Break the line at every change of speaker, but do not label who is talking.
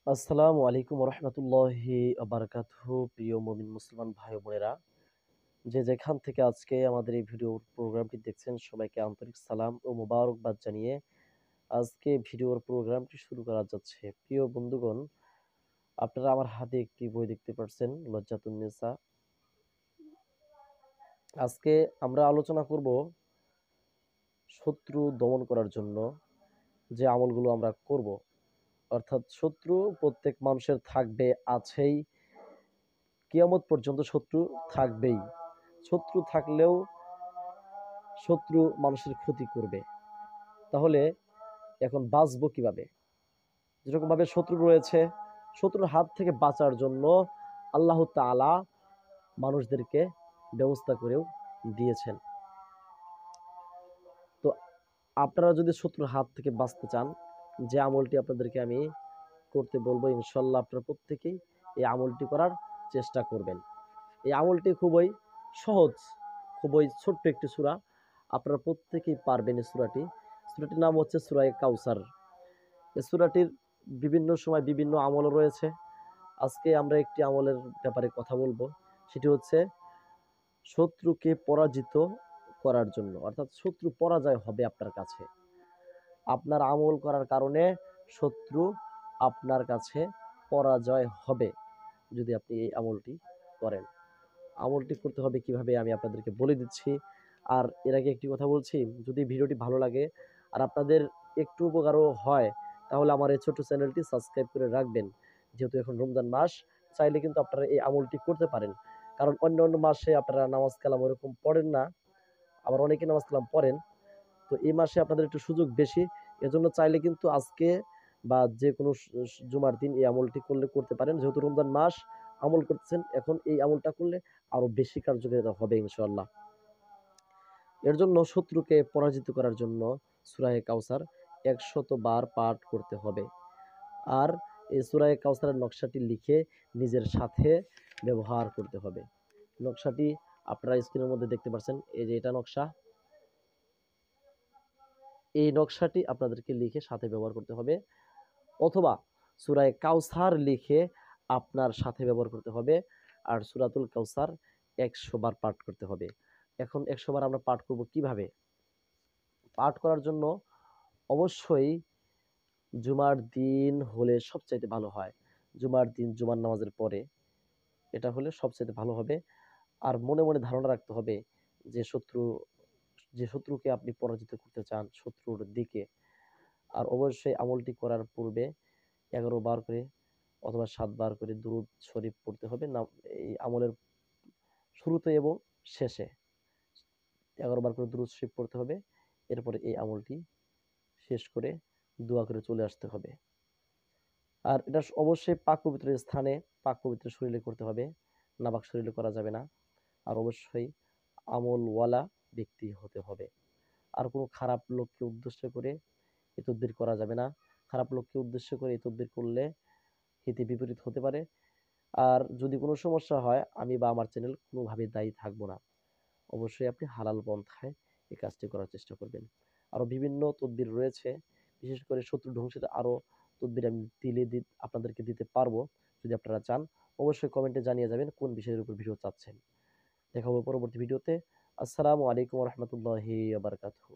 আসসালামু আলাইকুম রহমতুল্লাহি বারাকাতুহু। প্রিয় মুমিন মুসলমান ভাই বোনেরা, যে যেখান থেকে আজকে আমাদের এই ভিডিও প্রোগ্রামটি দেখছেন, সবাইকে আন্তরিক সালাম ও মোবারকবাদ জানিয়ে আজকে ভিডিওর প্রোগ্রামটি শুরু করা যাচ্ছে। প্রিয় বন্ধুগণ, আপনারা আমার হাতে একটি বই দেখতে পাচ্ছেন, লজ্জাতুন নিসা। আজকে আমরা আলোচনা করব শত্রু দমন করার জন্য যে আমলগুলো আমরা করব। অর্থাৎ শত্রু প্রত্যেক মানুষের থাকবে, আছেই, কিয়ামত পর্যন্ত শত্রু থাকবেই। শত্রু থাকলেও শত্রু মানুষের ক্ষতি করবে। তাহলে এখন বাঁচবো কিভাবে? যেরকম ভাবে শত্রু রয়েছে, শত্রুর হাত থেকে বাঁচার জন্য আল্লাহ তাআলা মানুষদেরকে ব্যবস্থা করেও দিয়েছেন। তো আপনারা যদি শত্রুর হাত থেকে বাঁচতে চান, যে আমলটি আপনাদেরকে আমি করতে বলবো, ইনশাল্লাহ আপনারা প্রত্যেকেই এই আমলটি করার চেষ্টা করবেন। এই আমলটি খুবই সহজ, খুবই ছোট্ট একটি সূরা, আপনারা প্রত্যেকেই পারবেন। এই সূরাটির নাম হচ্ছে সূরা কাউসার। এই সূরাটির বিভিন্ন সময় বিভিন্ন আমল রয়েছে। আজকে আমরা একটি আমলের ব্যাপারে কথা বলবো, সেটি হচ্ছে শত্রুকে পরাজিত করার জন্য। অর্থাৎ শত্রু পরাজয় হবে আপনার কাছে, আপনার আমল করার কারণে শত্রু আপনার কাছে পরাজয় হবে যদি আপনি এই আমলটি করেন। আমলটি করতে হবে কিভাবে আমি আপনাদেরকে বলে দিচ্ছি। আর এর আগে একটি কথা বলছি, যদি ভিডিওটি ভালো লাগে আর আপনাদের একটু উপকারও হয়, তাহলে আমার এই ছোট্ট চ্যানেলটি সাবস্ক্রাইব করে রাখবেন। যেহেতু এখন রমজান মাস, চাইলে কিন্তু আপনারা এই আমলটি করতে পারেন। কারণ অন্য অন্য মাসে আপনারা নামাজ কালাম ওরকম পড়েন না, আবার অনেকে নামাজ কালাম পড়েন। তো এই মাসে আপনাদের একটু সুযোগ বেশি, এজন্য চাইলে কিন্তু আজকে বা যে কোনো জুমার দিন এই আমলটি করতে পারেন। যেহেতু রমজান মাস আমল করতেছেন, এখন এই আমলটা করলে আরো বেশি কার্যকারিতা হবে ইনশাআল্লাহ। এর জন্য শত্রুকে পরাজিত করার জন্য সূরা কাউসার 100 বার পাঠ করতে হবে। আর এই সূরা কাউসারের নকশাটি লিখে নিজের সাথে ব্যবহার করতে হবে। নকশাটি আপনারা স্ক্রিনের মধ্যে দেখতে পাচ্ছেন, এই যে এটা নকশা। এই নকশাটি আপনাদেরকে লিখে সাথে ব্যবহার করতে হবে, অথবা সূরা কাউসার লিখে আপনার সাথে ব্যবহার করতে হবে। আর সূরাতুল কাউসার 100 বার পাঠ করতে হবে। এখন 100 বার আমরা পাঠ করব কিভাবে? পাঠ করার জন্য অবশ্যই জুমার দিন হলে সবচাইতে ভালো হয়। জুমার দিন জুমার নামাজের পরে এটা হলে সবচাইতে ভালো হবে। আর মনে মনে ধারণা রাখতে হবে যে শত্রুকে আপনি পরাজিত করতে চান, শত্রুর দিকে। আর অবশ্যই আমলটি করার পূর্বে 11 বার করে অথবা 7 বার করে দুরূদ শরীফ পড়তে হবে না। এই আমলের শুরুতে এবং শেষে 11 বার করে দুরূদ শরীফ পড়তে হবে। এরপরে এই আমলটি শেষ করে দোয়া করে চলে আসতে হবে। আর এটা অবশ্যই পাক পবিত্র স্থানে, পাক পবিত্র শরীরে করতে হবে, নাপাক শরীরে করা যাবে না। আর অবশ্যই আমলওয়ালা ব্যক্তি হতে হবে। আর কোনো খারাপ লোককে উদ্দেশ্য করে এ তদবির করা যাবে না। খারাপ লোককে উদ্দেশ্য করে এই তদবির করলে হিতে বিপরীত হতে পারে। আর যদি কোনো সমস্যা হয়, আমি বা আমার চ্যানেল কোনোভাবে দায়ী থাকবো না। অবশ্যই আপনি হালাল পন্থায় এই কাজটি করার চেষ্টা করবেন। আরও বিভিন্ন তদবির রয়েছে, বিশেষ করে শত্রু ধ্বংসের আরও তদবির আমি আপনাদেরকে দিতে পারবো। যদি আপনারা চান, অবশ্যই কমেন্টে জানিয়ে যাবেন কোন বিষয়ের উপর ভিডিও চাচ্ছেন। দেখা হবে পরবর্তী ভিডিওতে। আসসালামু আলাইকুম রহমতুল্লাহি ওয়া বারাকাতুহু।